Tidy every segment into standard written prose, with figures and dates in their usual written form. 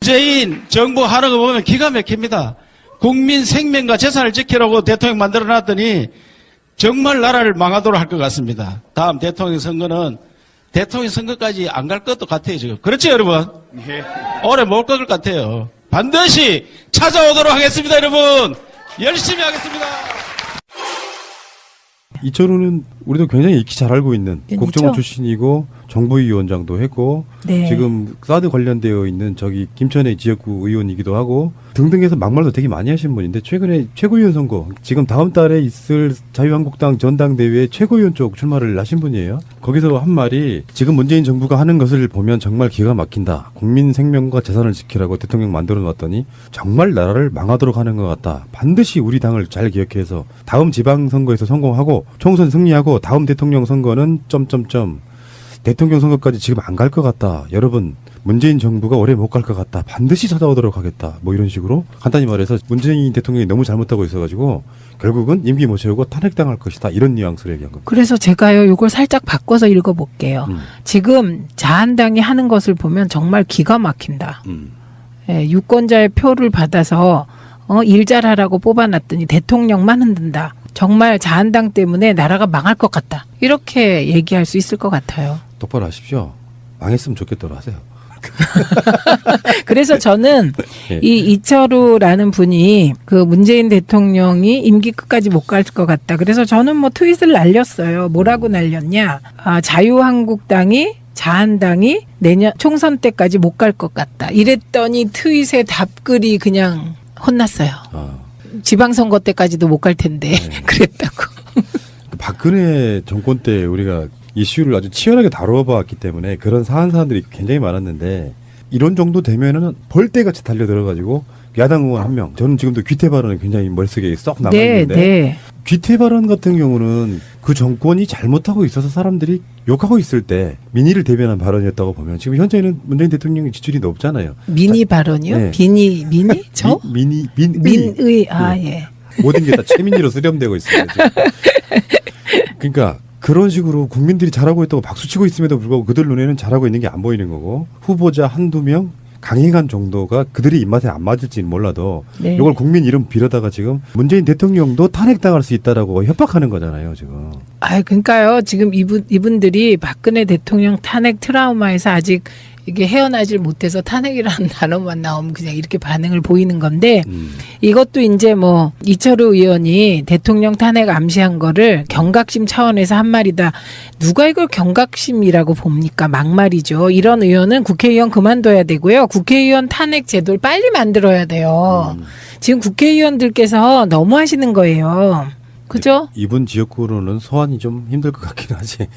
문재인 정부 하는 거 보면 기가 막힙니다. 국민 생명과 재산을 지키라고 대통령 만들어놨더니 정말 나라를 망하도록 할 것 같습니다. 다음 대통령 선거는 대통령 선거까지 안 갈 것도 같아요, 지금. 그렇죠, 여러분? 네. 오래 못 갈 것 같아요. 반드시 찾아오도록 하겠습니다, 여러분. 열심히 하겠습니다. 이철우는 우리도 굉장히 익히 잘 알고 있는 그렇죠? 국정원 출신이고 정부위원장도 했고 네. 지금 사드 관련되어 있는 저기 김천의 지역구 의원이기도 하고 등등해서 막말도 되게 많이 하신 분인데 최근에 최고위원 선거 지금 다음 달에 있을 자유한국당 전당대회 최고위원 쪽 출마를 하신 분이에요. 거기서 한 말이 지금 문재인 정부가 하는 것을 보면 정말 기가 막힌다. 국민 생명과 재산을 지키라고 대통령 만들어 놨더니 정말 나라를 망하도록 하는 것 같다. 반드시 우리 당을 잘 기억해서 다음 지방선거에서 성공하고 총선 승리하고 다음 대통령 선거는 점점점 대통령 선거까지 지금 안 갈 것 같다. 여러분 문재인 정부가 오래 못 갈 것 같다. 반드시 찾아오도록 하겠다. 뭐 이런 식으로 간단히 말해서 문재인 대통령이 너무 잘못하고 있어가지고 결국은 임기 못 채우고 탄핵당할 것이다. 이런 뉘앙스를 얘기한 겁니다. 그래서 제가요, 이걸 살짝 바꿔서 읽어볼게요. 지금 자한당이 하는 것을 보면 정말 기가 막힌다. 예, 유권자의 표를 받아서 일 잘하라고 뽑아놨더니 대통령만 흔든다. 정말 자한당 때문에 나라가 망할 것 같다. 이렇게 얘기할 수 있을 것 같아요. 똑바로 하십시오. 망했으면 좋겠도록 하세요. 그래서 저는 예. 이 이철우라는 분이 그 문재인 대통령이 임기 끝까지 못 갈 것 같다. 그래서 저는 뭐 트윗을 날렸어요. 뭐라고 날렸냐. 자유한국당이 자한당이 내년 총선 때까지 못 갈 것 같다. 이랬더니 트윗에 답글이 그냥 혼났어요. 지방선거 때까지도 못 갈 텐데 그랬다고. 박근혜 정권 때 우리가 이슈를 아주 치열하게 다뤄봤기 때문에 그런 사안들이 굉장히 많았는데 이런 정도 되면은 벌떼같이 달려들어가지고 야당 의원 한 명. 저는 지금도 귀태 발언이 굉장히 머릿속에 쏙 남아있는데 네. 귀태 발언 같은 경우는 그 정권이 잘못하고 있어서 사람들이 욕하고 있을 때 민의를 대변한 발언이었다고 보면 지금 현재는 문재인 대통령의 지출이 높잖아요. 미니 발언이요? 네. 미니? 저? 민의. 예. 모든 게 다 최민희로 수렴되고 있어요. 지금. 그러니까 그런 식으로 국민들이 잘하고 있다고 박수치고 있음에도 불구하고 그들 눈에는 잘하고 있는 게 안 보이는 거고 후보자 한두 명 강행한 정도가 그들의 입맛에 안 맞을지는 몰라도 네. 이걸 국민 이름 빌어다가 지금 문재인 대통령도 탄핵당할 수 있다라고 협박하는 거잖아요. 지금. 그러니까요. 지금 이분들이 박근혜 대통령 탄핵 트라우마에서 아직 이게 헤어나질 못해서 탄핵이라는 단어만 나오면 그냥 이렇게 반응을 보이는 건데 이것도 이제 뭐 이철우 의원이 대통령 탄핵 암시한 거를 경각심 차원에서 한 말이다. 누가 이걸 경각심이라고 봅니까? 막말이죠. 이런 의원은 국회의원 그만둬야 되고요. 국회의원 탄핵 제도를 빨리 만들어야 돼요. 지금 국회의원들께서 너무 하시는 거예요. 그죠? 이분 지역구로는 소환이 좀 힘들 것 같긴 하지.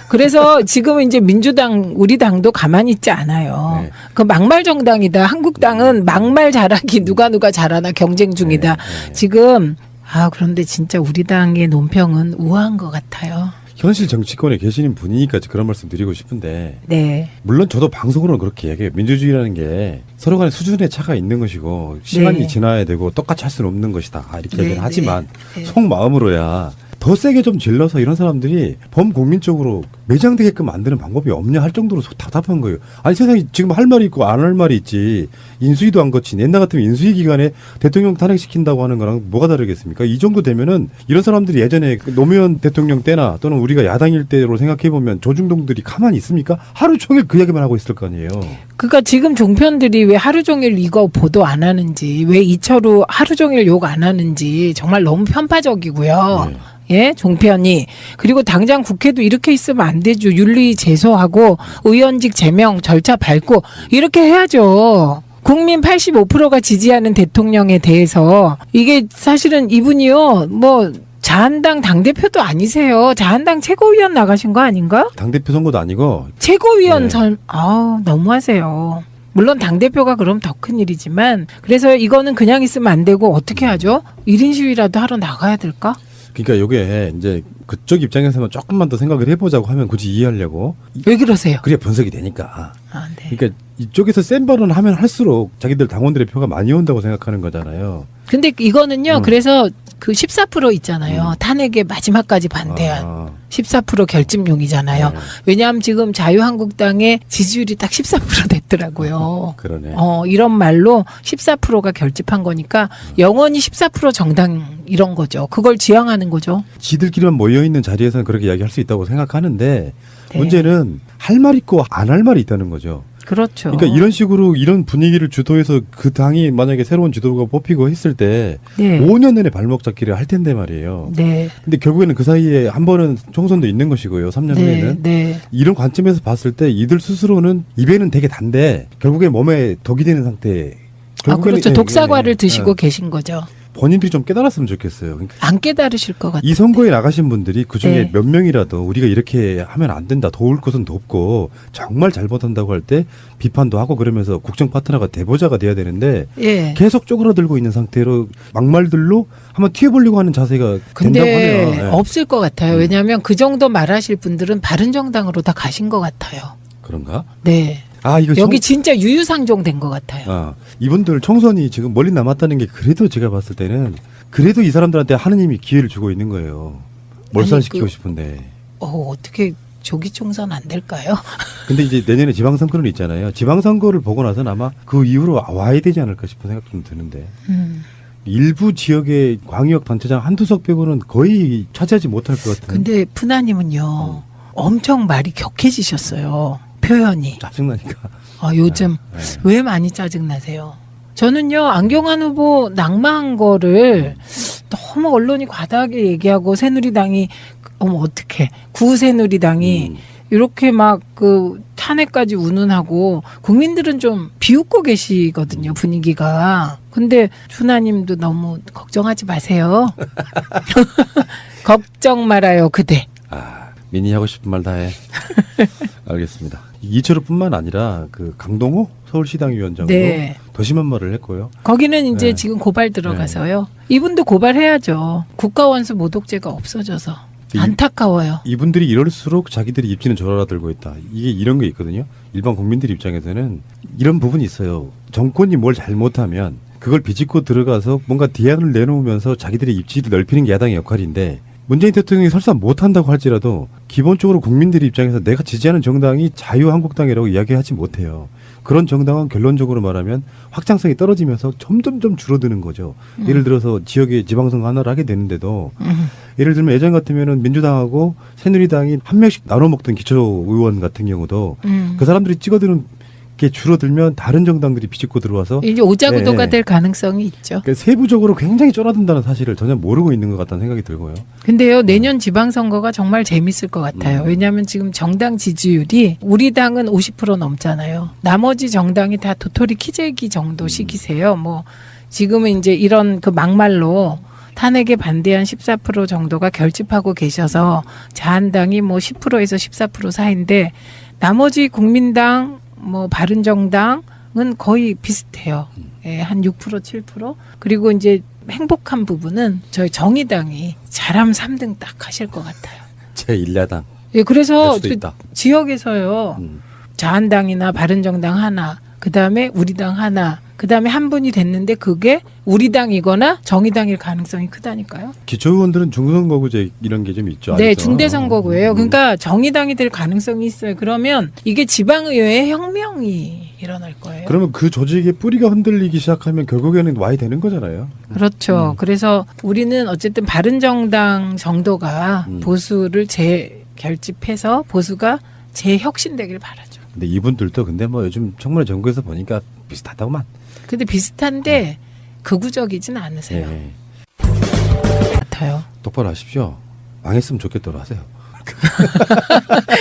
그래서 지금 이제 민주당, 우리 당도 가만히 있지 않아요. 네. 그 막말 정당이다. 한국당은 막말 잘하기 누가 잘하나 경쟁 중이다. 네. 지금, 그런데 진짜 우리 당의 논평은 우아한 것 같아요. 현실 정치권에 계시는 분이니까 그런 말씀 드리고 싶은데 네. 물론 저도 방송으로는 그렇게 얘기해요. 민주주의라는 게 서로 간에 수준의 차가 있는 것이고 시간이 네. 지나야 되고 똑같이 할 수는 없는 것이다. 이렇게 네, 얘기를 하지만 네. 속마음으로야 더 세게 좀 질러서 이런 사람들이 범국민적으로 매장되게끔 만드는 방법이 없냐 할 정도로 답답한 거예요. 아니 세상에 지금 할 말이 있고 안 할 말이 있지. 인수위도 안 거친 옛날 같으면 인수위 기간에 대통령 탄핵시킨다고 하는 거랑 뭐가 다르겠습니까? 이 정도 되면은 이런 사람들이 예전에 노무현 대통령 때나 또는 우리가 야당일 때로 생각해보면 조중동들이 가만히 있습니까? 하루 종일 그 얘기만 하고 있을 거 아니에요. 그러니까 지금 종편들이 왜 하루 종일 이거 보도 안 하는지, 왜 이철우 하루 종일 욕 안 하는지 정말 너무 편파적이고요. 네. 예, 종편이. 그리고 당장 국회도 이렇게 있으면 안 되죠. 윤리 제소하고 의원직 제명 절차 밟고 이렇게 해야죠. 국민 85%가 지지하는 대통령에 대해서 이게 사실은 이분이요. 뭐 자한당 당대표도 아니세요. 자한당 최고위원 나가신 거 아닌가? 당대표 선거도 아니고 최고위원 네. 너무하세요. 물론 당대표가 그럼 더 큰 일이지만 그래서 이거는 그냥 있으면 안 되고 어떻게 하죠? 1인 시위라도 하러 나가야 될까? 그러니까 이게 이제 그쪽 입장에서만 조금만 더 생각을 해보자고 하면 굳이 이해하려고 왜 그러세요? 그래야 분석이 되니까. 네. 그러니까 이쪽에서 센 발언을 하면 할수록 자기들 당원들의 표가 많이 온다고 생각하는 거잖아요. 근데 이거는요. 그래서 그 14% 있잖아요. 탄핵에 마지막까지 반대한 14% 결집용이잖아요. 네. 왜냐하면 지금 자유한국당의 지지율이 딱 14% 됐더라고요. 그러네. 이런 말로 14%가 결집한 거니까 영원히 14% 정당 이런 거죠. 그걸 지향하는 거죠. 지들끼리만 모여있는 자리에서는 그렇게 이야기할 수 있다고 생각하는데 네. 문제는 할 말 있고 안 할 말이 있다는 거죠. 그렇죠. 그러니까 이런 식으로 이런 분위기를 주도해서 그 당이 만약에 새로운 지도부가 뽑히고 했을 때 네. 5년 내내 발목 잡기를 할 텐데 말이에요. 네. 근데 결국에는 그 사이에 한 번은 총선도 있는 것이고요. 3년 네. 후에는. 네. 이런 관점에서 봤을 때 이들 스스로는 입에는 되게 단데 결국에 몸에 독이 되는 상태. 그렇죠. 독사과를 드시고 계신 거죠. 본인들이 좀 깨달았으면 좋겠어요. 그러니까 안 깨달으실 것 같아요. 이 선거에 나가신 분들이 그중에 네. 몇 명이라도 우리가 이렇게 하면 안 된다. 도울 것은 돕고 정말 잘못한다고 할 때 비판도 하고 그러면서 국정 파트너가 대보자가 돼야 되는데 예. 계속 쪼그라들고 있는 상태로 막말들로 한번 튀어보려고 하는 자세가 된다고 근데 하네요. 예. 없을 것 같아요. 왜냐하면 그 정도 말하실 분들은 바른정당으로 다 가신 것 같아요. 그런가? 네. 이거 여기 진짜 유유상종 된 것 같아요. 이분들 총선이 지금 멀리 남았다는 게 그래도 제가 봤을 때는 그래도 이 사람들한테 하느님이 기회를 주고 있는 거예요. 몰살시키고 싶은데. 어떻게 조기 총선 안 될까요? 근데 이제 내년에 지방선거는 있잖아요. 지방선거를 보고 나서는 아마 그 이후로 와야 되지 않을까 싶은 생각 좀 드는데. 일부 지역의 광역 단체장 한두 석 빼고는 거의 차지하지 못할 것 같은. 근데 푸나님은요. 엄청 말이 격해지셨어요. 표현이. 짜증나니까. 요즘 왜 많이 짜증나세요? 저는요, 안경환 후보 낙마한 거를 너무 언론이 과다하게 얘기하고 새누리당이, 어떡해. 구새누리당이 이렇게 막 그 탄핵까지 운운하고 국민들은 좀 비웃고 계시거든요, 분위기가. 근데 푸나님도 너무 걱정하지 마세요. 걱정 말아요, 그대. 민희 하고 싶은 말 다 해. 알겠습니다. 이철우뿐만 아니라 그 강동호 서울시당위원장도 네. 더 심한 말을 했고요. 거기는 이제 네. 지금 고발 들어가서요. 이분도 고발해야죠. 국가원수 모독죄가 없어져서. 안타까워요. 이분들이 이럴수록 자기들이 입지는 졸아들고 있다. 이게 이런 게 있거든요. 일반 국민들 입장에서는 이런 부분이 있어요. 정권이 뭘 잘못하면 그걸 비집고 들어가서 뭔가 대안을 내놓으면서 자기들의 입지를 넓히는 게 야당의 역할인데 문재인 대통령이 설사 못한다고 할지라도 기본적으로 국민들 입장에서 내가 지지하는 정당이 자유한국당이라고 이야기하지 못해요. 그런 정당은 결론적으로 말하면 확장성이 떨어지면서 점점점 줄어드는 거죠. 예를 들어서 지역에 지방선거 하나를 하게 되는데도 예를 들면 예전 같으면은 민주당하고 새누리당이 한 명씩 나눠 먹던 기초의원 같은 경우도 그 사람들이 찍어드는 게 줄어들면 다른 정당들이 비집고 들어와서 이제 오자구도가 될 가능성이 있죠. 그러니까 세부적으로 굉장히 쫄아든다는 사실을 전혀 모르고 있는 것 같다는 생각이 들고요. 근데요, 내년 지방선거가 정말 재밌을 것 같아요. 왜냐하면 지금 정당 지지율이 우리 당은 50% 넘잖아요. 나머지 정당이 다 도토리 키재기 정도 시기세요. 뭐 지금은 이제 이런 그 막말로 탄핵에 반대한 14% 정도가 결집하고 계셔서 자한당이 뭐 10%에서 14% 사이인데 나머지 국민당 뭐 바른정당은 거의 비슷해요. 예, 한 6%, 7%. 그리고 이제 행복한 부분은 저희 정의당이 잘하면 3등 딱 하실 것 같아요. 제1야당. 예, 그래서 수도 있다. 지역에서요. 자한당이나 바른정당 하나, 그다음에 우리당 하나, 그다음에 한 분이 됐는데 그게 우리당이거나 정의당일 가능성이 크다니까요. 기초의원들은 중선거구제 이런 게 좀 있죠. 네, 아직도. 중대선거구예요. 그러니까 정의당이 될 가능성이 있어요. 그러면 이게 지방의회의 혁명이 일어날 거예요. 그러면 그 조직의 뿌리가 흔들리기 시작하면 결국에는 와야 되는 거잖아요. 그렇죠. 그래서 우리는 어쨌든 바른정당 정도가 보수를 재결집해서 보수가 재혁신되길 바라죠. 근데 이분들도 근데 뭐 요즘 청문회 정부에서 보니까 비슷하다고만. 근데 비슷한데 극우적이진 않으세요. 네. 같아요. 똑바로 하십시오. 망했으면 좋겠도록 하세요.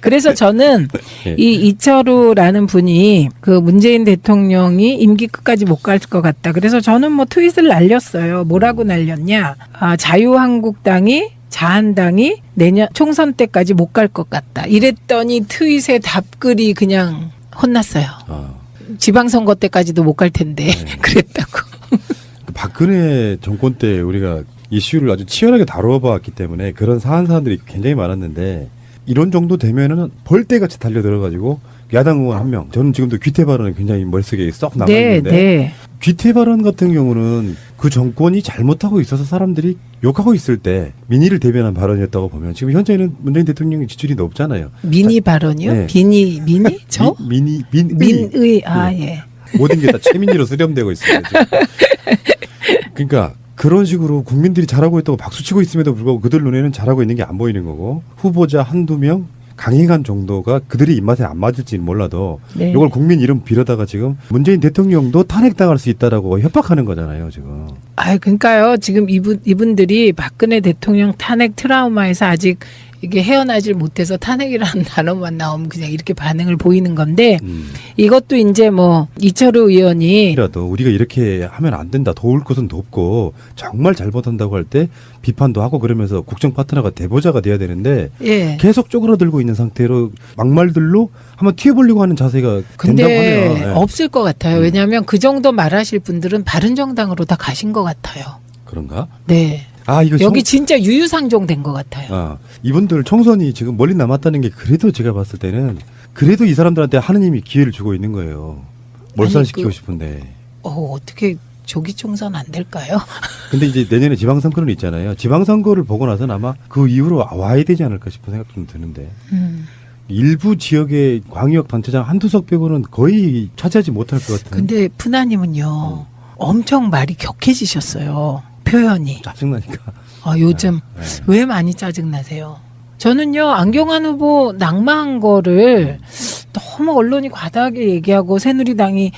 그래서 저는 네. 이 이철우라는 분이 그 문재인 대통령이 임기 끝까지 못 갈 것 같다. 그래서 저는 뭐 트윗을 날렸어요. 뭐라고 날렸냐. 자유한국당이 자한당이 내년 총선 때까지 못 갈 것 같다. 이랬더니 트윗에 답글이 그냥 혼났어요. 지방선거 때까지도 못 갈 텐데 그랬다고. 박근혜 정권 때 우리가 이슈를 아주 치열하게 다뤄봤기 때문에 그런 사안들이 굉장히 많았는데 이런 정도 되면은 벌떼같이 달려들어가지고 야당 의원 한 명. 저는 지금도 귀태 발언이 굉장히 머릿속에 쏙 남아 네, 있는데 네. 귀태 발언 같은 경우는 그 정권이 잘못하고 있어서 사람들이 욕하고 있을 때 민의를 대변한 발언이었다고 보면 지금 현재는 문재인 대통령의 지지율이 높잖아요. 미니 발언이요? 네. 미니? 저? 민의, 아, 예. 모든 게 다 최민희로 수렴되고 있습니다. 지금. 그러니까 그런 식으로 국민들이 잘하고 있다고 박수치고 있음에도 불구하고 그들 눈에는 잘하고 있는 게 안 보이는 거고 후보자 한두 명 강행한 정도가 그들의 입맛에 안 맞을지는 몰라도 네. 이걸 국민 이름 빌어다가 지금 문재인 대통령도 탄핵당할 수 있다라고 협박하는 거잖아요. 지금. 아, 그러니까요. 지금 이분들이 박근혜 대통령 탄핵 트라우마에서 아직 이게 헤어나질 못해서 탄핵이라는 단어만 나오면 그냥 이렇게 반응을 보이는 건데 이것도 이제 뭐 이철우 의원이 라도 우리가 이렇게 하면 안 된다. 도울 것은 돕고 정말 잘못한다고 할 때 비판도 하고 그러면서 국정 파트너가 대보자가 돼야 되는데 예. 계속 쪼그라들고 있는 상태로 막말들로 한번 튀어보려고 하는 자세가 된다고 근데 하면 예. 없을 것 같아요. 왜냐하면 그 정도 말하실 분들은 바른정당으로 다 가신 것 같아요. 그런가? 네. 아 이거 여기 진짜 유유상종 된 것 같아요. 이분들 총선이 지금 멀리 남았다는 게 그래도 제가 봤을 때는 그래도 이 사람들한테 하느님이 기회를 주고 있는 거예요. 몰살시키고 싶은데. 어떻게 조기 총선 안 될까요? 근데 이제 내년에 지방선거는 있잖아요. 지방선거를 보고 나서는 아마 그 이후로 와야 되지 않을까 싶은 생각 좀 드는데. 일부 지역의 광역 단체장 한두 석 빼고는 거의 차지하지 못할 것 같은. 근데 푸나님은요. 엄청 말이 격해지셨어요. 표현이. 짜증나니까. 요즘 네. 왜 많이 짜증나세요? 저는요, 안경환 후보 낙마한 거를 너무 언론이 과다하게 얘기하고 새누리당이,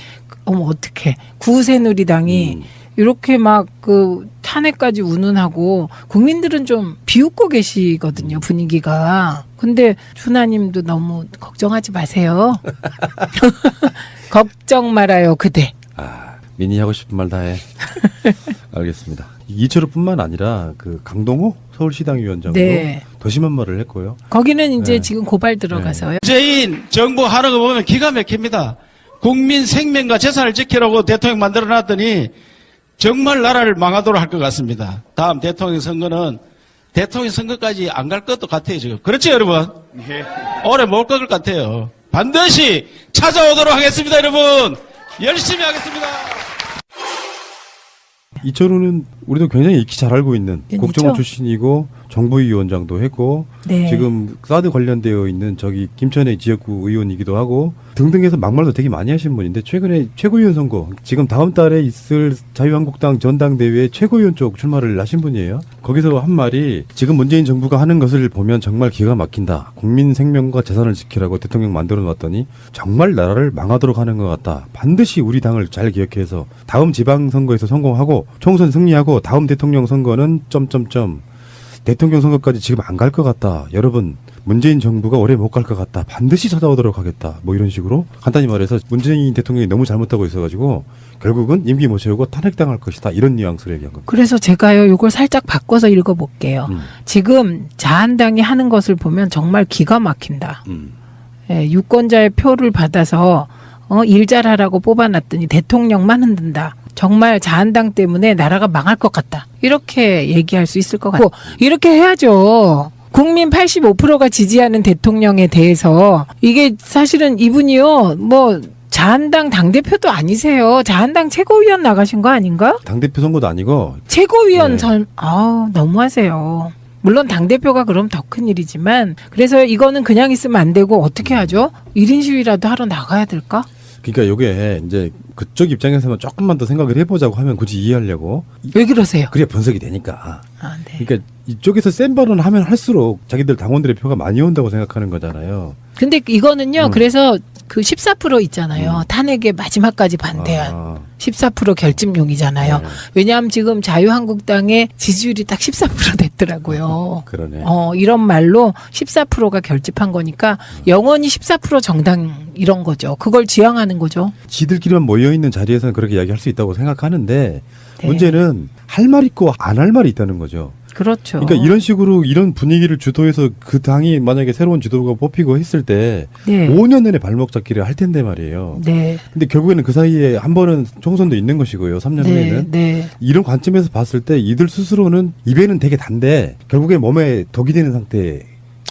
어떡해. 구새누리당이 이렇게 막 그 탄핵까지 운운하고 국민들은 좀 비웃고 계시거든요, 분위기가. 근데 푸나님도 너무 걱정하지 마세요. 걱정 말아요, 그대. 민희 하고 싶은 말 다 해. 알겠습니다. 이철우뿐만 아니라 그 강동호 서울시당위원장도 네. 더 심한 말을 했고요. 거기는 이제 네. 지금 고발 들어가서요. 문재인 정부 하는 거 보면 기가 막힙니다. 국민 생명과 재산을 지키라고 대통령 만들어놨더니 정말 나라를 망하도록 할 것 같습니다. 다음 대통령 선거는 대통령 선거까지 안 갈 것도 같아요, 지금. 그렇죠, 여러분? 네. 오래 못 갈 것 같아요. 반드시 찾아오도록 하겠습니다, 여러분. 열심히 하겠습니다. 이철우는 우리도 굉장히 익히 잘 알고 있는 그렇죠? 국정원 출신이고 정부위원장도 했고 네. 지금 사드 관련되어 있는 저기 김천의 지역구 의원이기도 하고 등등해서 막말도 되게 많이 하신 분인데 최근에 최고위원 선거 지금 다음 달에 있을 자유한국당 전당대회 최고위원 쪽 출마를 하신 분이에요. 거기서 한 말이 지금 문재인 정부가 하는 것을 보면 정말 기가 막힌다. 국민 생명과 재산을 지키라고 대통령 만들어 놨더니 정말 나라를 망하도록 하는 것 같다. 반드시 우리 당을 잘 기억해서 다음 지방선거에서 성공하고 총선 승리하고 다음 대통령 선거는 점점점 대통령 선거까지 지금 안 갈 것 같다. 여러분 문재인 정부가 오래 못 갈 것 같다. 반드시 찾아오도록 하겠다. 뭐 이런 식으로 간단히 말해서 문재인 대통령이 너무 잘못하고 있어가지고 결국은 임기 못 채우고 탄핵당할 것이다. 이런 뉘앙스를 얘기한 겁니다. 그래서 제가요, 이걸 살짝 바꿔서 읽어볼게요. 지금 자한당이 하는 것을 보면 정말 기가 막힌다. 예, 유권자의 표를 받아서 일 잘하라고 뽑아놨더니 대통령만 흔든다. 정말 자한당 때문에 나라가 망할 것 같다. 이렇게 얘기할 수 있을 것 같고 이렇게 해야죠. 국민 85%가 지지하는 대통령에 대해서 이게 사실은 이분이요. 뭐 자한당 당대표도 아니세요. 자한당 최고위원 나가신 거 아닌가? 당대표 선거도 아니고 최고위원 네. 너무하세요. 물론 당대표가 그럼 더 큰 일이지만 그래서 이거는 그냥 있으면 안 되고 어떻게 하죠? 1인 시위라도 하러 나가야 될까? 그러니까 이게 이제 그쪽 입장에서만 조금만 더 생각을 해보자고 하면 굳이 이해하려고 왜 그러세요? 그래야 분석이 되니까. 네. 그러니까 이쪽에서 센 발언을 하면 할수록 자기들 당원들의 표가 많이 온다고 생각하는 거잖아요. 근데 이거는요. 그래서 그 14% 있잖아요. 탄핵에 마지막까지 반대한 14% 결집용이잖아요. 네. 왜냐하면 지금 자유한국당의 지지율이 딱 14% 됐더라고요. 그러네. 이런 말로 14%가 결집한 거니까 영원히 14% 정당 이런 거죠. 그걸 지향하는 거죠. 지들끼리만 모여있는 자리에서는 그렇게 이야기할 수 있다고 생각하는데 네. 문제는 할 말 있고 안 할 말이 있다는 거죠. 그렇죠. 그러니까 이런 식으로 이런 분위기를 주도해서 그 당이 만약에 새로운 지도부가 뽑히고 했을 때 네. 5년 내내 발목 잡기를 할 텐데 말이에요. 네. 근데 결국에는 그 사이에 한 번은 총선도 있는 것이고요. 3년 네. 후에는. 네. 이런 관점에서 봤을 때 이들 스스로는 입에는 되게 단데 결국에 몸에 독이 되는 상태.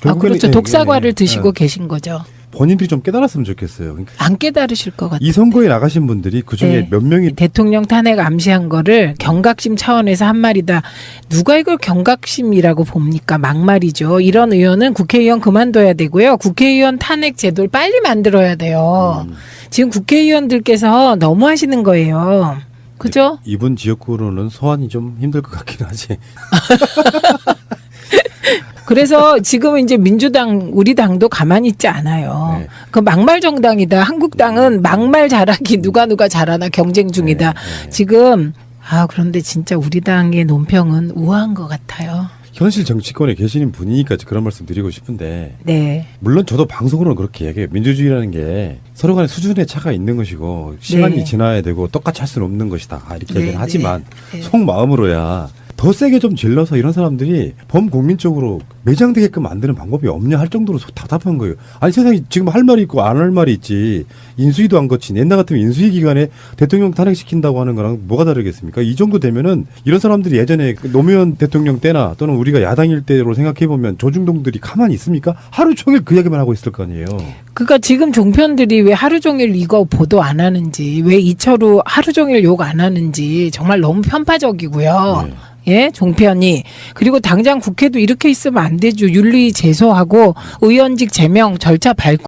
그렇죠. 독사과를 예, 드시고 예. 계신 거죠. 본인들이 좀 깨달았으면 좋겠어요. 그러니까 안 깨달으실 것 같아요. 이 선거에 나가신 분들이 그중에 네. 몇 명이 대통령 탄핵 암시한 거를 경각심 차원에서 한 말이다. 누가 이걸 경각심이라고 봅니까? 막말이죠. 이런 의원은 국회의원 그만둬야 되고요. 국회의원 탄핵 제도를 빨리 만들어야 돼요. 지금 국회의원들께서 너무 하시는 거예요. 그죠? 이분 지역구로는 소환이 좀 힘들 것 같긴 하지. 그래서 지금 이제 민주당, 우리 당도 가만히 있지 않아요. 네. 그 막말 정당이다. 한국당은 막말 잘하기 누가 잘하나 경쟁 중이다. 네. 지금, 그런데 진짜 우리 당의 논평은 우아한 것 같아요. 현실 정치권에 계시는 분이니까 그런 말씀 드리고 싶은데 네. 물론 저도 방송으로는 그렇게 얘기해요. 민주주의라는 게 서로 간에 수준의 차가 있는 것이고 시간이 네. 지나야 되고 똑같이 할 수는 없는 것이다. 이렇게 네, 얘기를 하지만 네. 속마음으로야 더 세게 좀 질러서 이런 사람들이 범국민적으로 매장되게끔 만드는 방법이 없냐 할 정도로 답답한 거예요. 아니 세상에 지금 할 말이 있고 안 할 말이 있지. 인수위도 안 거친 옛날 같으면 인수위 기간에 대통령 탄핵시킨다고 하는 거랑 뭐가 다르겠습니까? 이 정도 되면은 이런 사람들이 예전에 노무현 대통령 때나 또는 우리가 야당일 때로 생각해보면 조중동들이 가만히 있습니까? 하루 종일 그 이야기만 하고 있을 거 아니에요. 그러니까 지금 종편들이 왜 하루 종일 이거 보도 안 하는지, 왜 이철우 하루 종일 욕 안 하는지 정말 너무 편파적이고요. 네. 예, 종편이. 그리고 당장 국회도 이렇게 있으면 안 되죠. 윤리 제소하고 의원직 제명 절차 밟고